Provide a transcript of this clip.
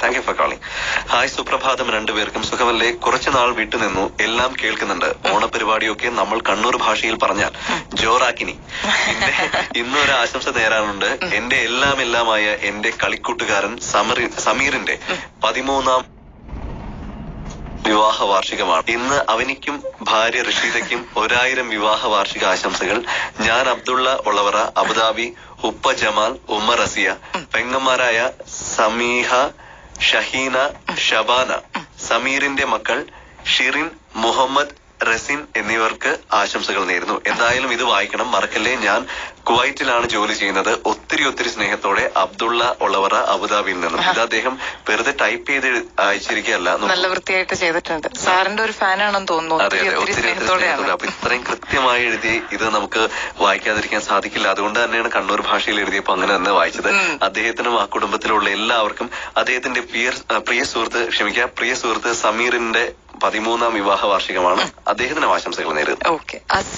Thank you for calling. Hi, സുപ്രഭാതം രണ്ടുപേർക്കും. സുഖമല്ലേ? കുറച്ചുനാൾ വിട്ടുനിന്നു, എല്ലാം കേൾക്കുന്നുണ്ട്. ഓണപരിപാടിയൊക്കെ നമ്മൾ കണ്ണൂർ ഭാഷയിൽ പറഞ്ഞാൽ ജോറാക്കിനി. പിന്നെ ഇന്നൊരു ആശംസ നേരാനുണ്ട്. എന്റെ എല്ലാമായ എന്റെ കളിക്കൂട്ടുകാരൻ സമീറിന്റെ 13ാം വിവാഹ വാർഷികമാണ് ഇന്ന്. അവനിക്കും ഭാര്യ റഷീദയ്ക്കും 1000 വിവാഹ വാർഷിക ആശംസകൾ. ഞാൻ അബ്ദുള്ള ഒളവറ, അബുദാബി. ഉപ്പ ജമാൽ, ഉമ്മ റസിയ, പെങ്ങന്മാരായ സമീഹ, ഷഹീന, ഷബാന. സമീറിന്റെ മക്കൾ ഷിറിൻ, മുഹമ്മദ്, റസിൻ എന്നിവർക്ക് ആശംസകൾ നേരുന്നു. എന്തായാലും ഇത് വായിക്കണം, മറക്കല്ലേ. ഞാൻ കുവൈറ്റിലാണ് ജോലി ചെയ്യുന്നത്. ഒത്തിരി സ്നേഹത്തോടെ അബ്ദുള്ള ഒളവറ, അബുദാബിയിൽ നിന്നും. ഇത് അദ്ദേഹം വെറുതെ ടൈപ്പ് ചെയ്ത് അയച്ചിരിക്കുകയല്ല, നല്ല വൃത്തിയായിട്ട് ചെയ്തിട്ടുണ്ട്. സാറിന്റെ ഒരു ഫാനാണെന്ന് തോന്നുന്നു. അതെ, ഒത്തിരി സ്നേഹത്തോടെ. അപ്പൊ ഇത്രയും കൃത്യമായി എഴുതി ഇത് നമുക്ക് വായിക്കാതിരിക്കാൻ സാധിക്കില്ല. അതുകൊണ്ട് തന്നെയാണ് കണ്ണൂർ ഭാഷയിൽ എഴുതിയപ്പോ അങ്ങനെ തന്നെ വായിച്ചത്. അദ്ദേഹത്തിനും ആ കുടുംബത്തിലുള്ള എല്ലാവർക്കും, അദ്ദേഹത്തിന്റെ പ്രിയ സുഹൃത്ത് സമീറിന്റെ 13ാം വിവാഹ വാർഷികമാണ്. അദ്ദേഹത്തിന് ആശംസകൾ നേരുന്നു. ഓക്കെ.